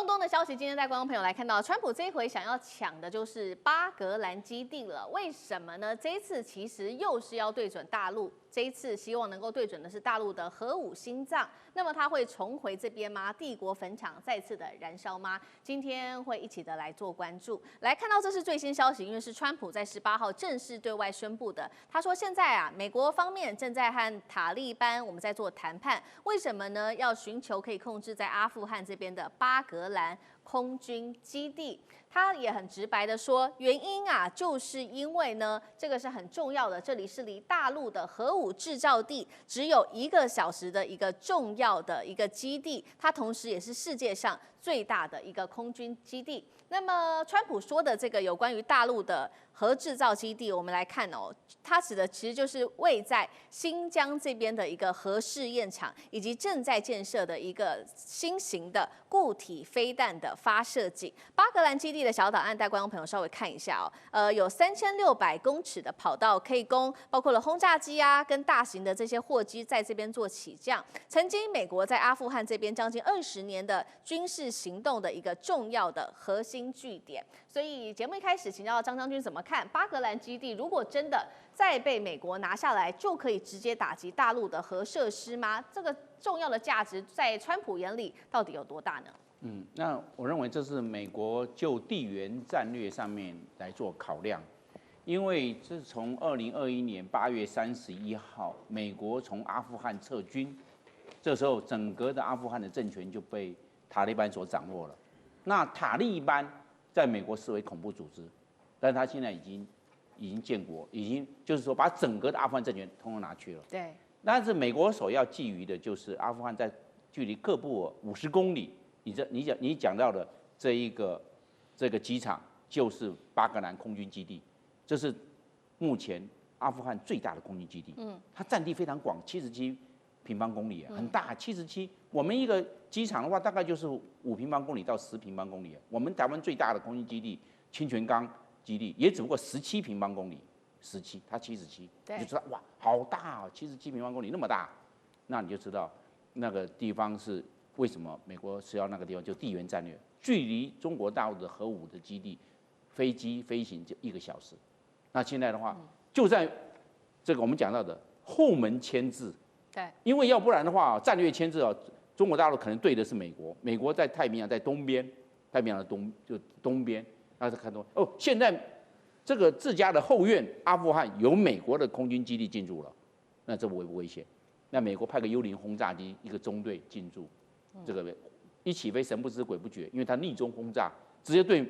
中东的消息，今天带观众朋友来看到，川普这一回想要抢的就是巴格兰基地了。为什么呢？这一次其实又是要对准大陆，这一次希望能够对准的是大陆的核武心脏。那么他会重回这边吗？帝国坟场再次的燃烧吗？今天会一起的来做关注。来看到这是最新消息，因为是川普在18号正式对外宣布的。他说现在美国方面正在和塔利班我们在做谈判，为什么呢？要寻求可以控制在阿富汗这边的巴格兰空军基地。他也很直白的说，原因就是因为呢，这个是很重要的，这里是离大陆的核武制造地只有1个小时的一个重要的一个基地，它同时也是世界上最大的一个空军基地。那么，川普说的这个有关于大陆的核制造基地，我们来看哦，它指的其实就是位在新疆这边的一个核试验场，以及正在建设的一个新型的固体飞弹的发射井。巴格兰基地的小档案，带观众朋友稍微看一下哦。有3600公尺的跑道可以供包括了轰炸机跟大型的这些货机在这边做起降。曾经美国在阿富汗这边将近20年的军事行动的一个重要的核心据点。所以节目一开始，请教张将军怎么看巴格兰基地？如果真的再被美国拿下来，就可以直接打击大陆的核设施吗？这个重要的价值在川普眼里到底有多大呢？那我认为这是美国就地缘战略上面来做考量，因为这是从2021年8月31号，美国从阿富汗撤军，这时候整个的阿富汗的政权就被塔利班所掌握了。那塔利班在美国视为恐怖组织，但他现在已经建国，已经就是说把整个的阿富汗政权统统拿去了。对。但是美国所要觊觎的就是阿富汗在距离喀布尔50公里。你讲到的这个机场就是巴格兰空军基地，这是目前阿富汗最大的空军基地。它占地非常广，77平方公里，很大。77，我们一个机场的话，大概就是5平方公里到10平方公里。我们台湾最大的空军基地清泉岗基地也只不过17平方公里，17，它77，你就知道哇，好大77平方公里那么大，那你就知道那个地方是。为什么美国是要那个地方？就地缘战略，距离中国大陆的核武的基地，飞机飞行就1个小时。那现在的话，就在这个我们讲到的后门牵制。对，因为要不然的话，战略牵制中国大陆可能对的是美国，美国在太平洋在东边，太平洋的东边，那是看到现在这个自家的后院阿富汗有美国的空军基地进驻了，那这危不危险？那美国派个幽灵轰炸机1个中队进驻。这个一起飞神不知鬼不觉，因为它逆中轰炸，直接对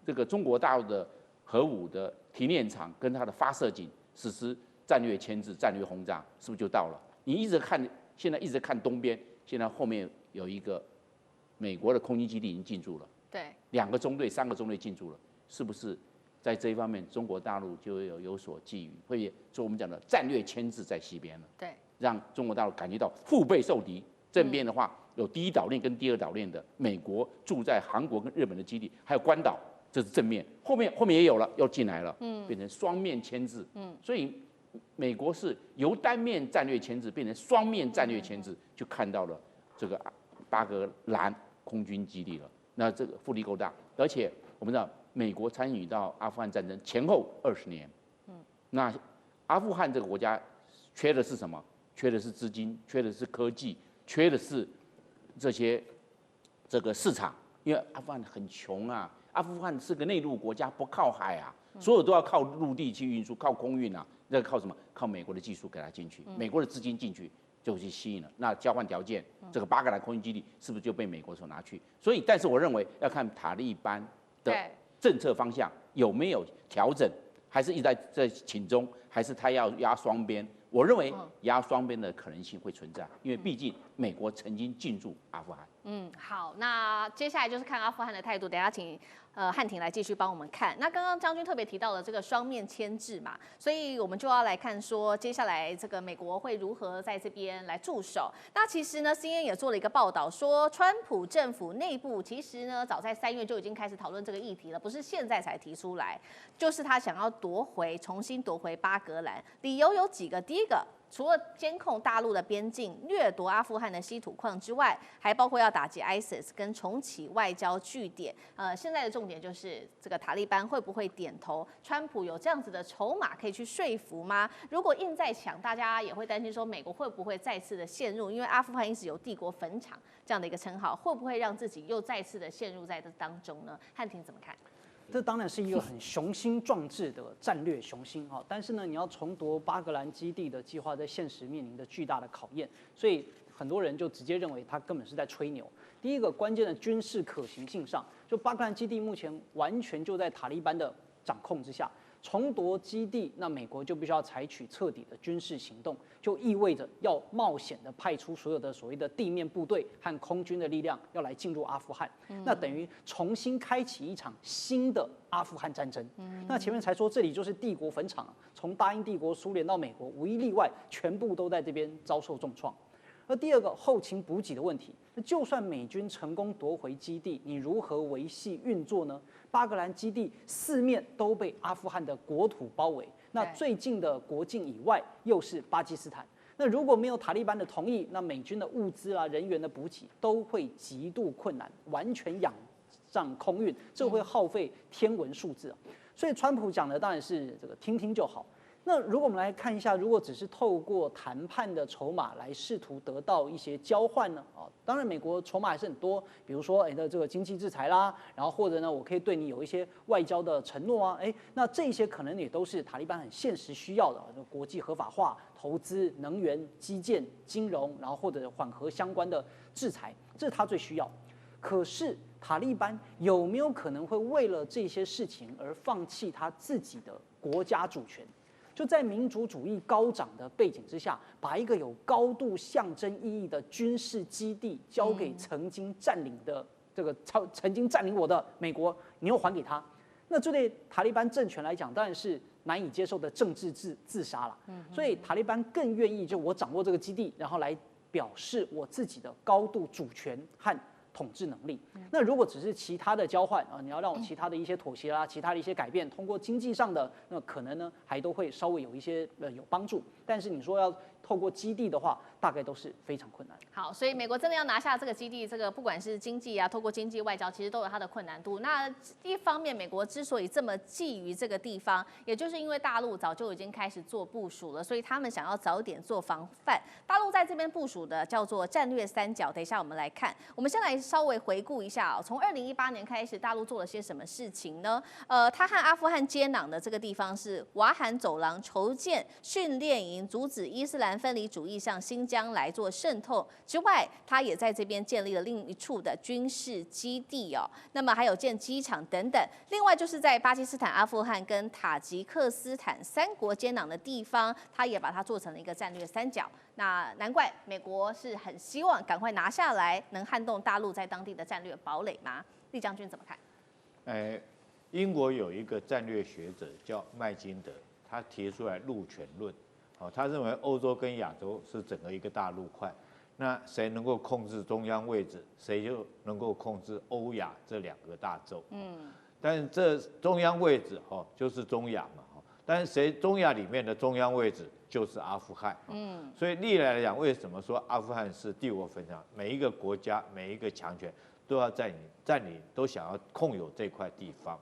这个中国大陆的核武的提炼场跟它的发射井实施战略牵制、战略轰炸，是不是就到了？你现在一直看东边，现在后面有一个美国的空军基地已经进驻了，对，2个中队、3个中队进驻了，是不是在这一方面中国大陆就有所觊觎？会说我们讲的战略牵制在西边了，对，让中国大陆感觉到腹背受敌。正边的话，有第1岛链跟第2岛链的美国驻在韩国跟日本的基地，还有关岛，这是正面。后面也有了，要进来了，变成双面牵制。所以美国是由单面战略牵制变成双面战略牵制，就看到了这个巴格兰空军基地了。那这个腹地够大，而且我们知道美国参与到阿富汗战争前后20年，那阿富汗这个国家缺的是什么？缺的是资金，缺的是科技。缺的是这个市场，因为阿富汗很穷啊，阿富汗是个内陆国家，不靠海啊，所有都要靠陆地去运输，靠空运啊，那靠什么？靠美国的技术给它进去，美国的资金进去就去吸引了。那交换条件，这个巴格兰空军基地是不是就被美国所拿去？所以，但是我认为要看塔利班的政策方向有没有调整，还是一直在请中，还是他要压双边？我认为压双边的可能性会存在，因为毕竟美国曾经进驻阿富汗。好，那接下来就是看阿富汗的态度，等一下请汉庭来继续帮我们看。那刚刚将军特别提到了这个双面牵制嘛，所以我们就要来看说接下来这个美国会如何在这边来驻守。那其实呢 ，CNN 也做了一个报道说，川普政府内部其实呢早在3月就已经开始讨论这个议题了，不是现在才提出来，就是他想要重新夺回巴格兰，理由有几个，第一个。除了监控大陆的边境、掠夺阿富汗的稀土矿之外，还包括要打击 ISIS 跟重启外交据点。现在的重点就是这个塔利班会不会点头？川普有这样子的筹码可以去说服吗？如果硬在抢，大家也会担心说美国会不会再次的陷入？因为阿富汗一直有帝国坟场这样的一个称号，会不会让自己又再次的陷入在这当中呢？汉庭怎么看？这当然是一个很雄心壮志的战略雄心哈，但是呢，你要重夺巴格兰基地的计划，在现实面临着巨大的考验，所以很多人就直接认为他根本是在吹牛。第一个关键的军事可行性上，就巴格兰基地目前完全就在塔利班的掌控之下。重夺基地，那美国就必须要采取彻底的军事行动，就意味着要冒险的派出所有的所谓的地面部队和空军的力量，要来进入阿富汗。那等于重新开启一场新的阿富汗战争。那前面才说这里就是帝国坟场，从大英帝国、苏联到美国，无一例外，全部都在这边遭受重创。而第二个后勤补给的问题，那就算美军成功夺回基地，你如何维系运作呢？巴格兰基地四面都被阿富汗的国土包围，那最近的国境以外又是巴基斯坦。那如果没有塔利班的同意，那美军的物资啊、人员的补给都会极度困难，完全仰仗空运，这会耗费天文数字。所以川普讲的当然是这个听听就好。那如果我们来看一下，如果只是透过谈判的筹码来试图得到一些交换呢？当然美国筹码还是很多，比如说的这个经济制裁啦，然后或者呢，我可以对你有一些外交的承诺啊，那这些可能也都是塔利班很现实需要的，国际合法化、投资、能源、基建、金融，然后或者缓和相关的制裁，这是他最需要。可是塔利班有没有可能会为了这些事情而放弃他自己的国家主权？就在民族主义高涨的背景之下，把一个有高度象征意义的军事基地交给曾经占领我的美国，你又还给他，那这对塔利班政权来讲，当然是难以接受的政治自杀了。所以塔利班更愿意就我掌握这个基地，然后来表示我自己的高度主权和统治能力。那如果只是其他的交换啊，你要让我其他的一些妥协啦，其他的一些改变，通过经济上的，那可能呢还都会稍微有一些有帮助。但是你说要透过基地的话，大概都是非常困难。好，所以美国真的要拿下这个基地，这个不管是经济啊，透过经济外交，其实都有它的困难度。那一方面，美国之所以这么觊觎这个地方，也就是因为大陆早就已经开始做部署了，所以他们想要早点做防范。大陆在这边部署的叫做战略三角，等一下我们来看。我们先来稍微回顾一下哦，从2018年开始，大陆做了些什么事情呢？它和阿富汗接壤的这个地方是瓦罕走廊筹建训练营，阻止伊斯兰分离主义向新疆来做渗透之外，它也在这边建立了另一处的军事基地哦。那么还有建机场等等。另外就是在巴基斯坦、阿富汗跟塔吉克斯坦三国接壤的地方，它也把它做成了一个战略三角。那难怪美国是很希望赶快拿下来，能撼动大陆在当地的战略堡垒吗？厉将军怎么看？英国有一个战略学者叫麦金德，他提出来陆权论。他认为欧洲跟亚洲是整个一个大陆块，那谁能够控制中央位置，谁就能够控制欧亚这两个大洲。但是这中央位置就是中亚嘛，但是谁中亚里面的中央位置就是阿富汗。所以历来来讲，为什么说阿富汗是帝国坟场？每一个国家、每一个强权都要占领，都想要控有这块地方。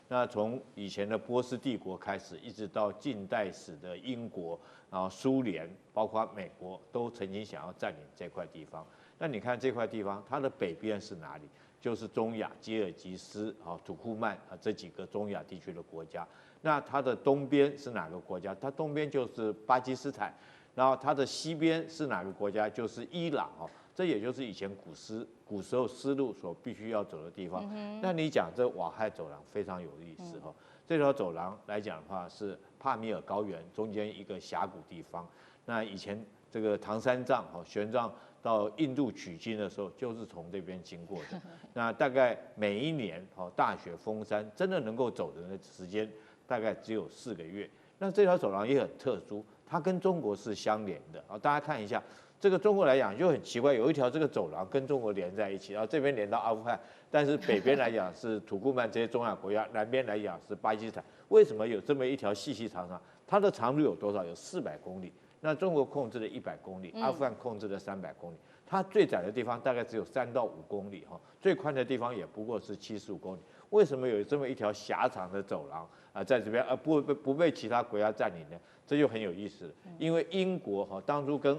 那从以前的波斯帝国开始，一直到近代史的英国，然后苏联，包括美国，都曾经想要占领这块地方。那你看这块地方，它的北边是哪里？就是中亚、吉尔吉斯、土库曼这几个中亚地区的国家。那它的东边是哪个国家？它东边就是巴基斯坦，然后它的西边是哪个国家？就是伊朗。这也就是以前古时候丝路所必须要走的地方。那你讲这瓦罕走廊非常有意思。这条走廊来讲的话，是帕米尔高原中间一个峡谷地方。那以前这个唐三藏玄奘到印度取经的时候，就是从这边经过的。那大概每一年大雪封山，真的能够走的时间大概只有4个月。那这条走廊也很特殊，它跟中国是相连的。大家看一下。这个中国来讲就很奇怪，有一条这个走廊跟中国连在一起，然后这边连到阿富汗，但是北边来讲是土库曼这些中亚国家，南边来讲是巴基斯坦。为什么有这么一条细细长长？它的长度有多少？有400公里。那中国控制了100公里，阿富汗控制了300公里。它最窄的地方大概只有3到5公里哈，最宽的地方也不过是75公里。为什么有这么一条狭长的走廊啊，在这边不被其他国家占领呢？这就很有意思了。因为英国哈当初跟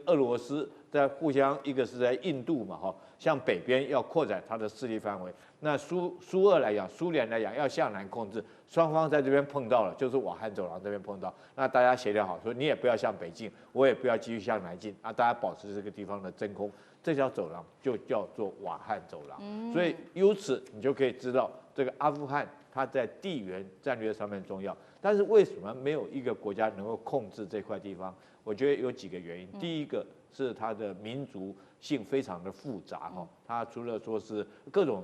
俄罗斯在互相，一个是在印度嘛哈，向北边要扩展它的势力范围。那苏俄来讲，苏联来讲要向南控制，双方在这边碰到了，就是瓦罕走廊这边碰到，那大家协调好说，你也不要向北进，我也不要继续向南进，啊，大家保持这个地方的真空，这条走廊就叫做瓦罕走廊。所以由此你就可以知道，这个阿富汗它在地缘战略上面重要，但是为什么没有一个国家能够控制这块地方？我觉得有几个原因，第一个是它的民族性非常的复杂哈，它除了说是各种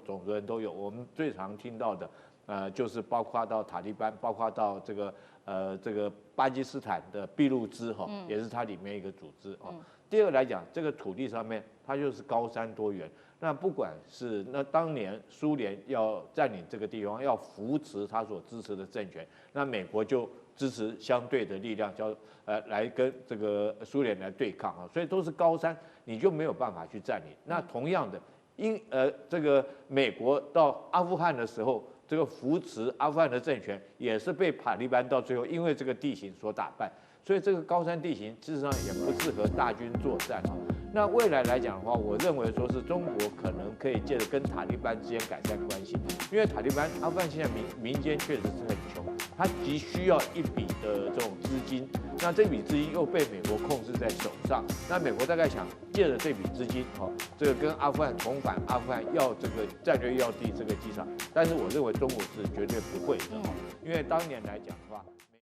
种族人都有，我们最常听到的，就是包括到塔利班，包括到这个巴基斯坦的俾路支哈，也是它里面一个组织哦。第二个来讲，这个土地上面它就是高山多元，那不管是那当年苏联要占领这个地方，要扶持他所支持的政权，那美国就支持相对的力量，来跟这个苏联来对抗啊，所以都是高山，你就没有办法去占领。那同样的，这个美国到阿富汗的时候，这个扶持阿富汗的政权也是被塔利班到最后因为这个地形所打败，所以这个高山地形事实上也不适合大军作战啊。那未来来讲的话，我认为说是中国可能可以借着跟塔利班之间改善关系，因为阿富汗现在民间确实是很穷，它急需要一笔的这种资金，那这笔资金又被美国控制在手上，那美国大概想借着这笔资金，这个跟阿富汗重返阿富汗要这个战略要地这个机场，但是我认为中国是绝对不会的，因为当年来讲的话。